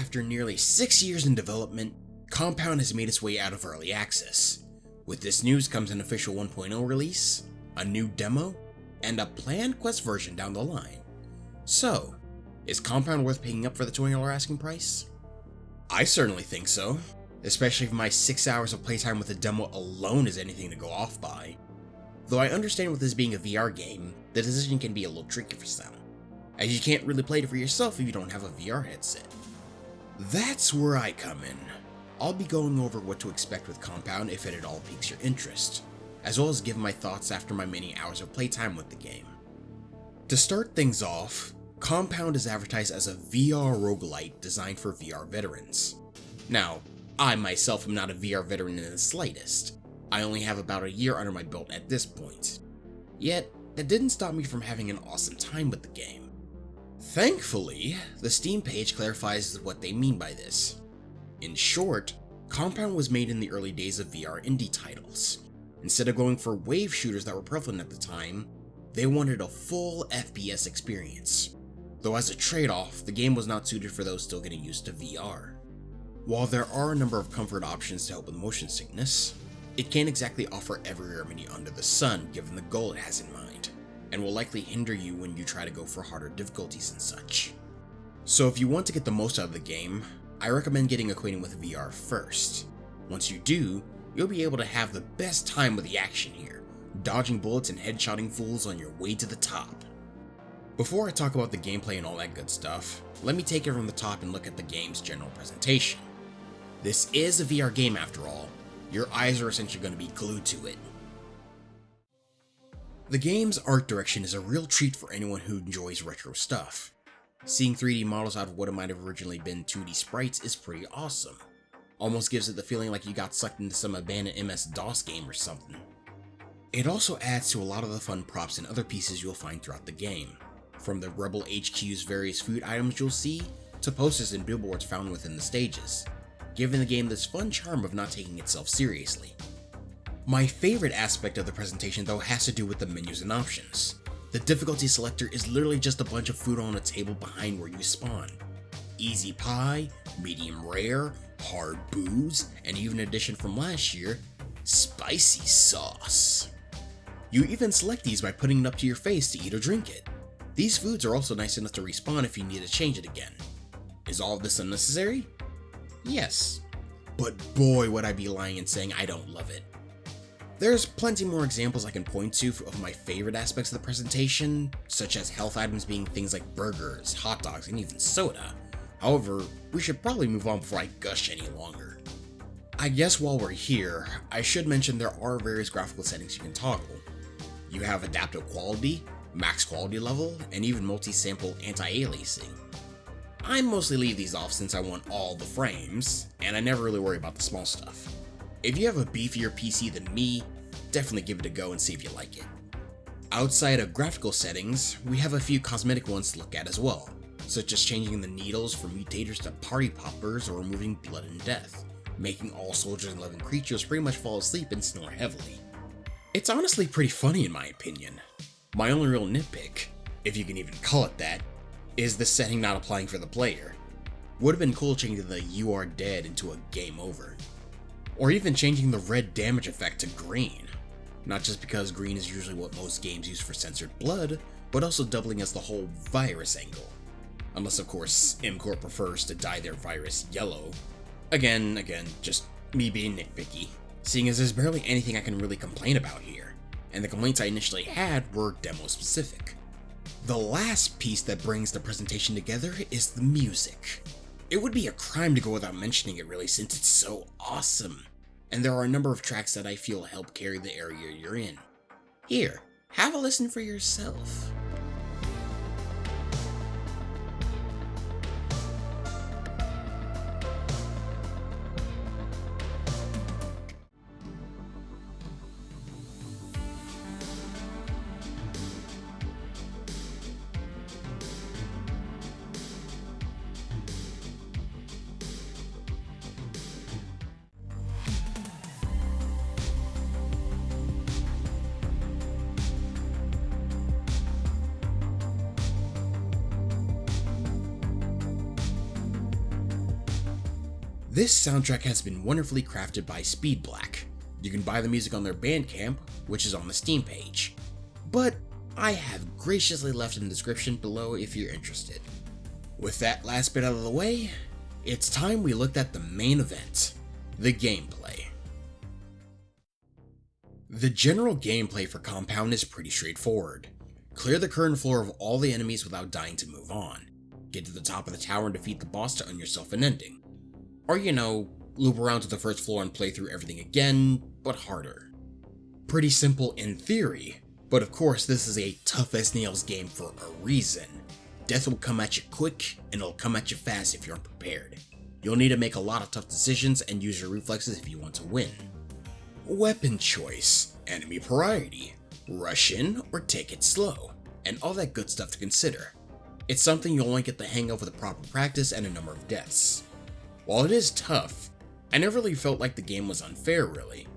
after nearly 6 years in development, Compound has made its way out of early access. With this news comes an official 1.0 release, a new demo, and a planned quest version down the line. So, is Compound worth picking up for the $20 asking price? I certainly think so, especially if my 6 hours of playtime with the demo alone is anything to go off by. Though I understand with this being a VR game, the decision can be a little tricky for some, as you can't really play it for yourself if you don't have a VR headset. That's where I come in. I'll be going over what to expect with Compound if it at all piques your interest, as well as give my thoughts after my many hours of playtime with the game. To start things off, Compound is advertised as a VR roguelite designed for VR veterans. Now, I myself am not a VR veteran in the slightest. I only have about a year under my belt at this point. Yet, that didn't stop me from having an awesome time with the game. Thankfully, the Steam page clarifies what they mean by this. In short, Compound was made in the early days of VR indie titles. Instead of going for wave shooters that were prevalent at the time, they wanted a full FPS experience. Though as a trade-off, the game was not suited for those still getting used to VR. While there are a number of comfort options to help with motion sickness, it can't exactly offer every remedy under the sun given the goal it has in mind, and will likely hinder you when you try to go for harder difficulties and such. So if you want to get the most out of the game, I recommend getting acquainted with VR first. Once you do, you'll be able to have the best time with the action here, dodging bullets and headshotting fools on your way to the top. Before I talk about the gameplay and all that good stuff, let me take it from the top and look at the game's general presentation. This is a VR game after all. Your eyes are essentially going to be glued to it. The game's art direction is a real treat for anyone who enjoys retro stuff. Seeing 3D models out of what it might have originally been 2D sprites is pretty awesome. Almost gives it the feeling like you got sucked into some abandoned MS-DOS game or something. It also adds to a lot of the fun props and other pieces you'll find throughout the game, from the Rebel HQ's various food items you'll see, to posters and billboards found within the stages, giving the game this fun charm of not taking itself seriously. My favorite aspect of the presentation though has to do with the menus and options. The difficulty selector is literally just a bunch of food on a table behind where you spawn. Easy pie, medium rare, hard booze, and even an addition from last year, spicy sauce. You even select these by putting it up to your face to eat or drink it. These foods are also nice enough to respawn if you need to change it again. Is all of this unnecessary? Yes. But boy would I be lying in saying I don't love it. There's plenty more examples I can point to of my favorite aspects of the presentation, such as health items being things like burgers, hot dogs, and even soda. However, we should probably move on before I gush any longer. I guess while we're here, I should mention there are various graphical settings you can toggle. You have adaptive quality, max quality level, and even multi-sample anti-aliasing. I mostly leave these off since I want all the frames, and I never really worry about the small stuff. If you have a beefier PC than me, definitely give it a go and see if you like it. Outside of graphical settings, we have a few cosmetic ones to look at as well, such as changing the needles from mutators to party poppers or removing blood and death, making all soldiers and living creatures pretty much fall asleep and snore heavily. It's honestly pretty funny in my opinion. My only real nitpick, if you can even call it that, is the setting not applying for the player. Would have been cool changing the "you are dead" into a "game over." Or even changing the red damage effect to green. Not just because green is usually what most games use for censored blood, but also doubling as the whole virus angle. Unless of course MCORP prefers to dye their virus yellow. Again, just me being nitpicky, seeing as there's barely anything I can really complain about here, and the complaints I initially had were demo specific. The last piece that brings the presentation together is the music. It would be a crime to go without mentioning it really since it's so awesome, and there are a number of tracks that I feel help carry the area you're in. Here, have a listen for yourself. This soundtrack has been wonderfully crafted by Speedblack. You can buy the music on their Bandcamp, which is on the Steam page, but I have graciously left in the description below if you're interested. With that last bit out of the way, it's time we looked at the main event, the gameplay. The general gameplay for Compound is pretty straightforward. Clear the current floor of all the enemies without dying to move on. Get to the top of the tower and defeat the boss to earn yourself an ending. Or loop around to the first floor and play through everything again, but harder. Pretty simple in theory, but of course this is a tough as nails game for a reason. Death will come at you quick, and it'll come at you fast if you're unprepared. You'll need to make a lot of tough decisions and use your reflexes if you want to win. Weapon choice, enemy variety, rush in or take it slow, and all that good stuff to consider. It's something you'll only get the hang of with a proper practice and a number of deaths. While it is tough, I never really felt like the game was unfair really.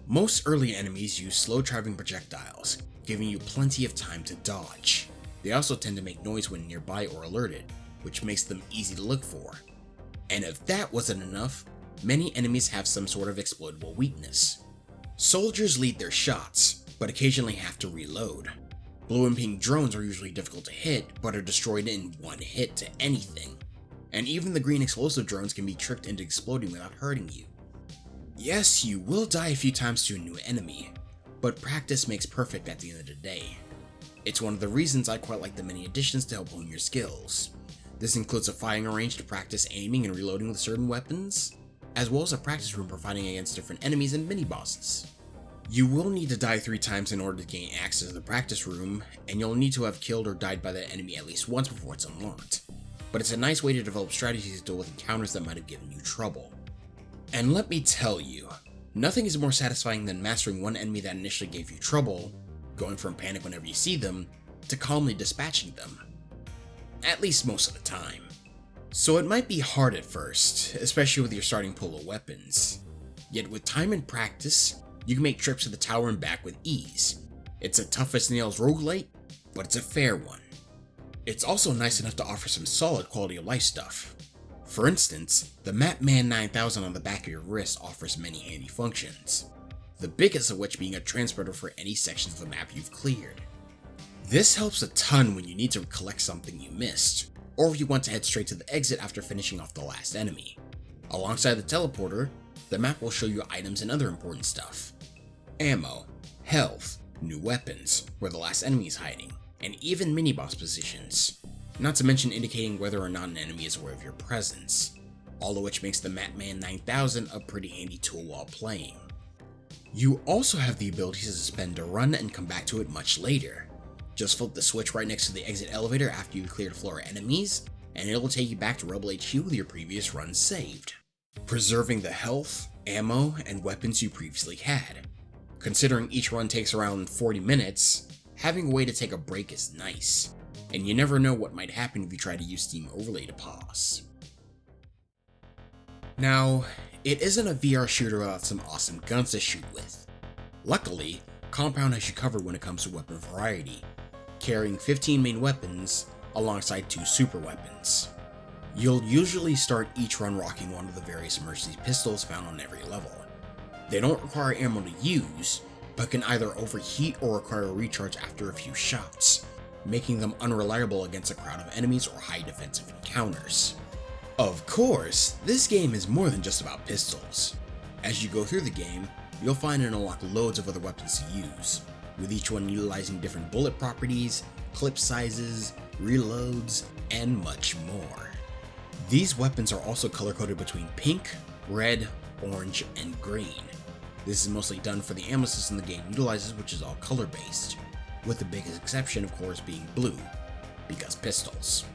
Most early enemies use slow traveling projectiles, giving you plenty of time to dodge. They also tend to make noise when nearby or alerted, which makes them easy to look for. And if that wasn't enough, many enemies have some sort of exploitable weakness. Soldiers lead their shots, but occasionally have to reload. Blue and pink drones are usually difficult to hit, but are destroyed in one hit to anything. And even the green explosive drones can be tricked into exploding without hurting you. Yes, you will die a few times to a new enemy, but practice makes perfect at the end of the day. It's one of the reasons I quite like the many additions to help hone your skills. This includes a firing range to practice aiming and reloading with certain weapons, as well as a practice room for fighting against different enemies and mini-bosses. You will need to die 3 times in order to gain access to the practice room, and you'll need to have killed or died by that enemy at least once before it's unlocked. But it's a nice way to develop strategies to deal with encounters that might have given you trouble. And let me tell you, nothing is more satisfying than mastering one enemy that initially gave you trouble, going from panic whenever you see them, to calmly dispatching them. At least most of the time. So it might be hard at first, especially with your starting pool of weapons. Yet with time and practice, you can make trips to the tower and back with ease. It's a tough as nails roguelite, but it's a fair one. It's also nice enough to offer some solid quality of life stuff. For instance, the Mapman 9000 on the back of your wrist offers many handy functions, the biggest of which being a transporter for any sections of the map you've cleared. This helps a ton when you need to collect something you missed, or if you want to head straight to the exit after finishing off the last enemy. Alongside the teleporter, the map will show you items and other important stuff. Ammo, health, new weapons, where the last enemy is hiding, and even mini-boss positions, not to mention indicating whether or not an enemy is aware of your presence, all of which makes the Mapman 9000 a pretty handy tool while playing. You also have the ability to suspend a run and come back to it much later. Just flip the switch right next to the exit elevator after you clear the floor of enemies, and it'll take you back to Rebel HQ with your previous run saved, preserving the health, ammo, and weapons you previously had. Considering each run takes around 40 minutes, having a way to take a break is nice, and you never know what might happen if you try to use Steam Overlay to pause. Now, it isn't a VR shooter without some awesome guns to shoot with. Luckily, Compound has you covered when it comes to weapon variety, carrying 15 main weapons alongside 2 super weapons. You'll usually start each run rocking one of the various emergency pistols found on every level. They don't require ammo to use, but can either overheat or require a recharge after a few shots, making them unreliable against a crowd of enemies or high defensive encounters. Of course, this game is more than just about pistols. As you go through the game, you'll find and unlock loads of other weapons to use, with each one utilizing different bullet properties, clip sizes, reloads, and much more. These weapons are also color-coded between pink, red, orange, and green. This is mostly done for the ammo system the game utilizes, which is all color-based, with the biggest exception of course being blue, because pistols.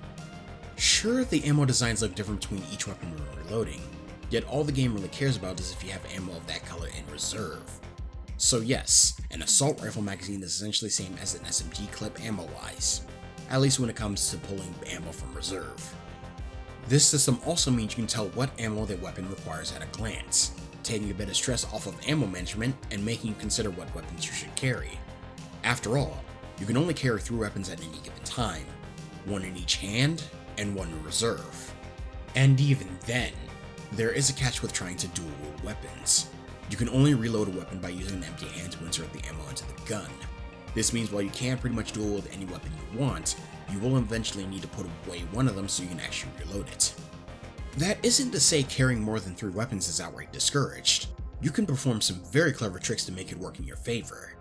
Sure, the ammo designs look different between each weapon when reloading, yet all the game really cares about is if you have ammo of that color in reserve. So yes, an assault rifle magazine is essentially the same as an SMG clip ammo-wise, at least when it comes to pulling ammo from reserve. This system also means you can tell what ammo the weapon requires at a glance, taking a bit of stress off of ammo management and making you consider what weapons you should carry. After all, you can only carry 3 weapons at any given time, 1 in each hand and 1 in reserve. And even then, There is a catch with trying to dual wield weapons. You can only reload a weapon by using an empty hand to insert the ammo into the gun. This means while you can pretty much dual wield any weapon you want, you will eventually need to put away one of them so you can actually reload it. That isn't to say carrying more than 3 weapons is outright discouraged. You can perform some very clever tricks to make it work in your favor,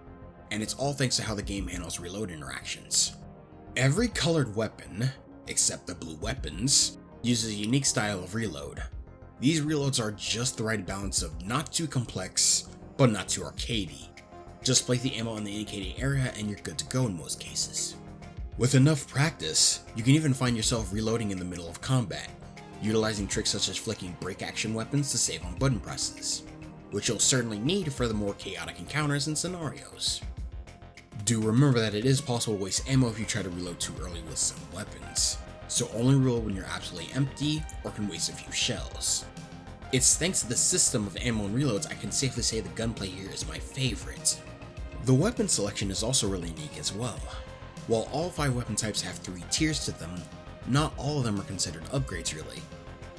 and it's all thanks to how the game handles reload interactions. Every colored weapon, except the blue weapons, uses a unique style of reload. These reloads are just the right balance of not too complex, but not too arcadey. Just place the ammo in the indicated area and you're good to go in most cases. With enough practice, you can even find yourself reloading in the middle of combat, utilizing tricks such as flicking break action weapons to save on button presses, which you'll certainly need for the more chaotic encounters and scenarios. Do remember that it is possible to waste ammo if you try to reload too early with some weapons, so only reload when you're absolutely empty or can waste a few shells. It's thanks to the system of ammo and reloads I can safely say the gunplay here is my favorite. The weapon selection is also really unique as well. While all 5 weapon types have 3 tiers to them, not all of them are considered upgrades really.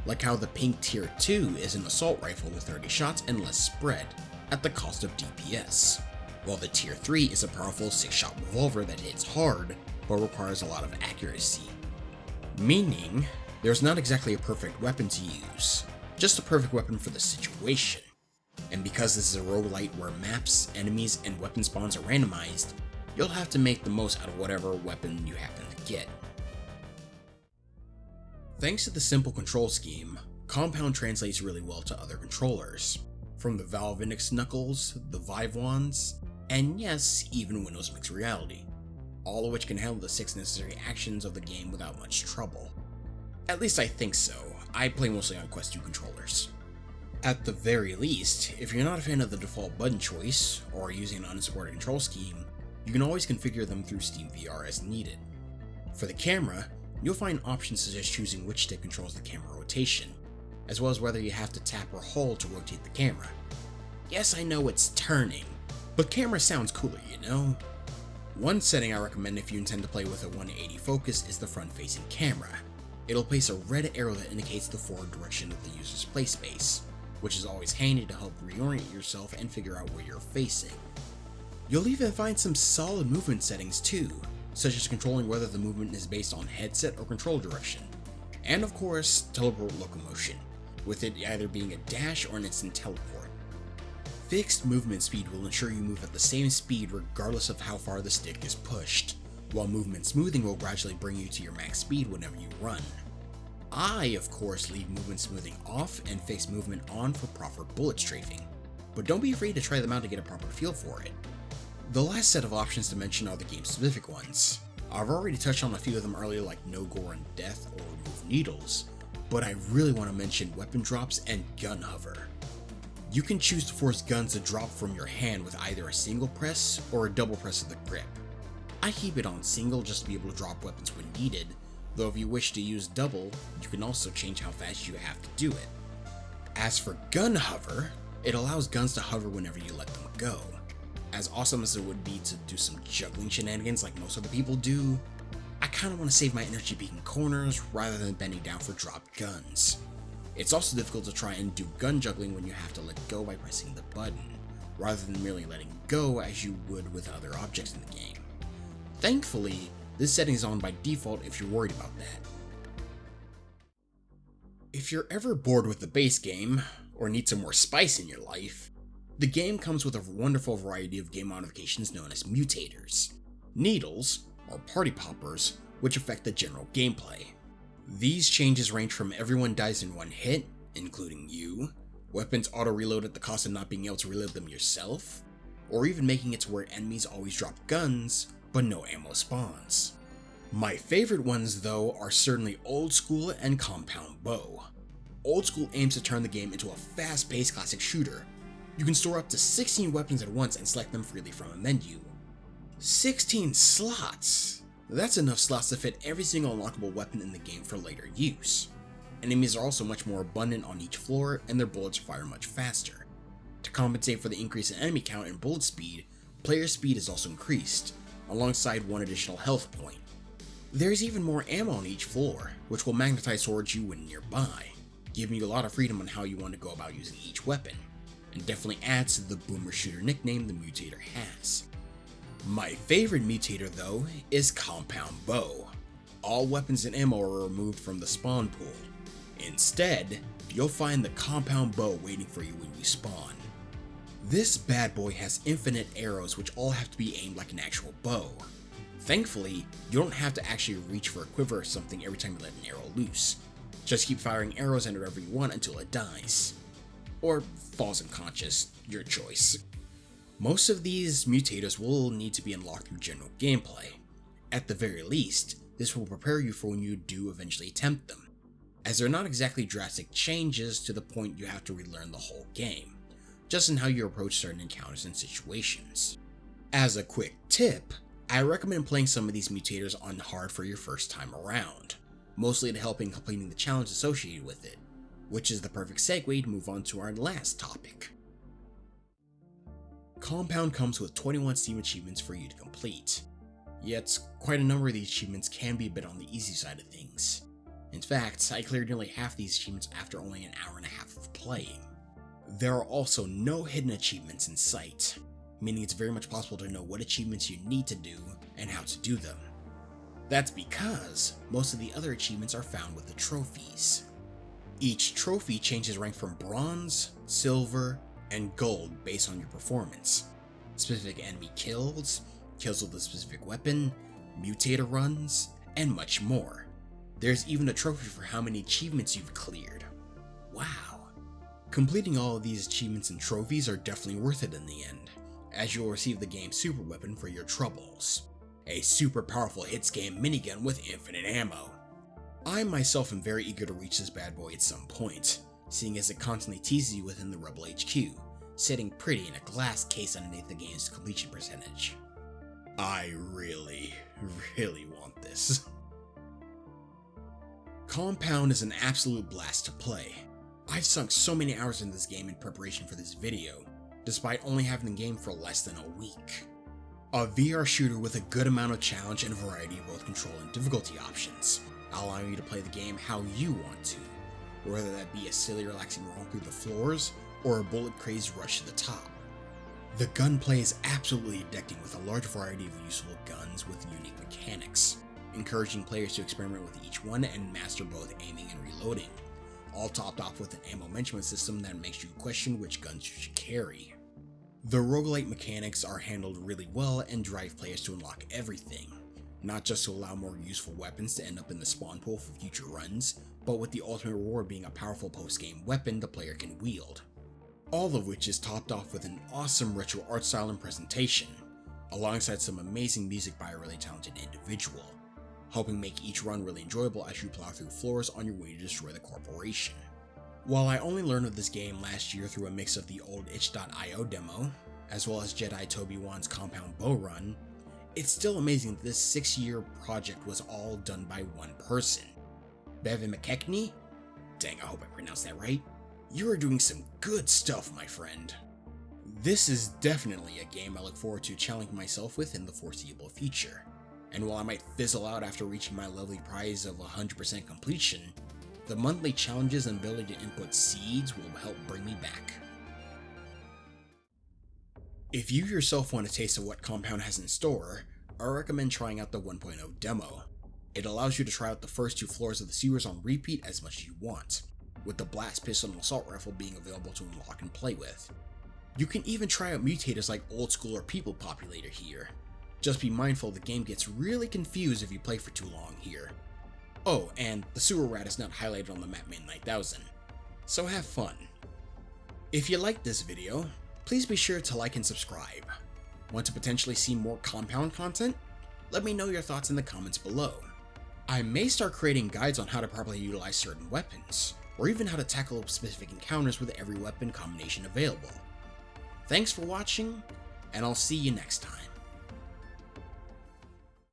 Like how the pink tier 2 is an assault rifle with 30 shots and less spread, at the cost of DPS, while the tier 3 is a powerful 6-shot revolver that hits hard, but requires a lot of accuracy. Meaning, there's not exactly a perfect weapon to use, just a perfect weapon for the situation. And because this is a roguelite where maps, enemies, and weapon spawns are randomized, you'll have to make the most out of whatever weapon you happen to get. Thanks to the simple control scheme, Compound translates really well to other controllers, from the Valve Index Knuckles, the Vive Wands, and yes, even Windows Mixed Reality, all of which can handle the 6 necessary actions of the game without much trouble. At least I think so. I play mostly on Quest 2 controllers. At the very least, if you're not a fan of the default button choice, or using an unsupported control scheme, you can always configure them through Steam VR as needed. For the camera, you'll find options such as choosing which stick controls the camera rotation, as well as whether you have to tap or hold to rotate the camera. Yes, I know it's turning, but camera sounds cooler, you know? One setting I recommend if you intend to play with a 180 focus is the front-facing camera. It'll place a red arrow that indicates the forward direction of the user's play space, which is always handy to help reorient yourself and figure out where you're facing. You'll even find some solid movement settings too, such as controlling whether the movement is based on headset or control direction, and of course, teleport locomotion, with it either being a dash or an instant teleport. Fixed movement speed will ensure you move at the same speed regardless of how far the stick is pushed, while movement smoothing will gradually bring you to your max speed whenever you run. I, of course, leave movement smoothing off and fixed movement on for proper bullet strafing, but don't be afraid to try them out to get a proper feel for it. The last set of options to mention are the game-specific ones. I've already touched on a few of them earlier like no gore and death or remove needles, but I really want to mention weapon drops and gun hover. You can choose to force guns to drop from your hand with either a single press or a double press of the grip. I keep it on single just to be able to drop weapons when needed, though if you wish to use double, you can also change how fast you have to do it. As for gun hover, it allows guns to hover whenever you let them go. As awesome as it would be to do some juggling shenanigans like most other people do, I kinda wanna save my energy beating corners rather than bending down for dropped guns. It's also difficult to try and do gun juggling when you have to let go by pressing the button, rather than merely letting go as you would with other objects in the game. Thankfully, this setting is on by default if you're worried about that. If you're ever bored with the base game, or need some more spice in your life, the game comes with a wonderful variety of game modifications known as Mutators. Needles, or party poppers, which affect the general gameplay. These changes range from everyone dies in one hit, including you, weapons auto-reload at the cost of not being able to reload them yourself, or even making it to where enemies always drop guns, but no ammo spawns. My favorite ones though are certainly Old School and Compound Bow. Old School aims to turn the game into a fast-paced classic shooter. You can store up to 16 weapons at once and select them freely from a menu. 16 slots! That's enough slots to fit every single unlockable weapon in the game for later use. Enemies are also much more abundant on each floor and their bullets fire much faster. To compensate for the increase in enemy count and bullet speed, player speed is also increased, alongside one additional health point. There's even more ammo on each floor, which will magnetize towards you when nearby. giving you a lot of freedom on how you want to go about using each weapon, and definitely adds to the boomer shooter nickname the Mutator has. My favorite Mutator though is Compound Bow. All weapons and ammo are removed from the spawn pool. Instead, you'll find the Compound Bow waiting for you when you spawn. This bad boy has infinite arrows which all have to be aimed like an actual bow. Thankfully, you don't have to actually reach for a quiver or something every time you let an arrow loose. Just keep firing arrows at whatever you want until it dies. Or falls unconscious, your choice. Most of these mutators will need to be unlocked through general gameplay. At the very least, this will prepare you for when you do eventually attempt them, as they're not exactly drastic changes to the point you have to relearn the whole game, just in how you approach certain encounters and situations. As a quick tip, I recommend playing some of these mutators on hard for your first time around, mostly to help in completing the challenge associated with it, which is the perfect segue to move on to our last topic. Compound comes with 21 Steam achievements for you to complete, yet quite a number of these achievements can be a bit on the easy side of things. In fact, I cleared nearly half these achievements after only an hour and a half of playing. There are also no hidden achievements in sight, meaning it's very much possible to know what achievements you need to do and how to do them. That's because most of the other achievements are found with the trophies. Each trophy changes rank from bronze, silver, and gold based on your performance, specific enemy kills, kills with a specific weapon, mutator runs, and much more. There's even a trophy for how many achievements you've cleared. Wow. Completing all of these achievements and trophies are definitely worth it in the end, as you'll receive the game's super weapon for your troubles, a super powerful hit-scan minigun with infinite ammo. I myself am very eager to reach this bad boy at some point, seeing as it constantly teases you within the Rebel HQ, sitting pretty in a glass case underneath the game's completion percentage. I really want this. Compound is an absolute blast to play. I've sunk so many hours in this game in preparation for this video, despite only having the game for less than a week. A VR shooter with a good amount of challenge and variety of both control and difficulty options, allowing you to play the game how you want to, whether that be a silly relaxing romp through the floors or a bullet-crazed rush to the top. The gunplay is absolutely addicting with a large variety of useful guns with unique mechanics, encouraging players to experiment with each one and master both aiming and reloading, all topped off with an ammo management system that makes you question which guns you should carry. The roguelite mechanics are handled really well and drive players to unlock everything, not just to allow more useful weapons to end up in the spawn pool for future runs, but with the ultimate reward being a powerful post-game weapon the player can wield. All of which is topped off with an awesome retro art style and presentation, alongside some amazing music by a really talented individual, helping make each run really enjoyable as you plow through floors on your way to destroy the corporation. While I only learned of this game last year through a mix of the old itch.io demo, as well as Jedi Toby Wan's Compound Bow run, it's still amazing that this 6-year project was all done by one person. Bevan McKechnie? Dang, I hope I pronounced that right. You are doing some good stuff, my friend. This is definitely a game I look forward to challenging myself with in the foreseeable future, and while I might fizzle out after reaching my lovely prize of 100% completion, the monthly challenges and ability to input seeds will help bring me back. If you yourself want a taste of what Compound has in store, I recommend trying out the 1.0 demo. It allows you to try out the first 2 floors of the sewers on repeat as much as you want, with the blast pistol and assault rifle being available to unlock and play with. You can even try out mutators like Old School or People Populator here. Just be mindful the game gets really confused if you play for too long here. Oh, and the sewer rat is not highlighted on the map main 9000, so have fun. If you liked this video, please be sure to like and subscribe. Want to potentially see more Compound content? Let me know your thoughts in the comments below. I may start creating guides on how to properly utilize certain weapons, or even how to tackle specific encounters with every weapon combination available. Thanks for watching, and I'll see you next time.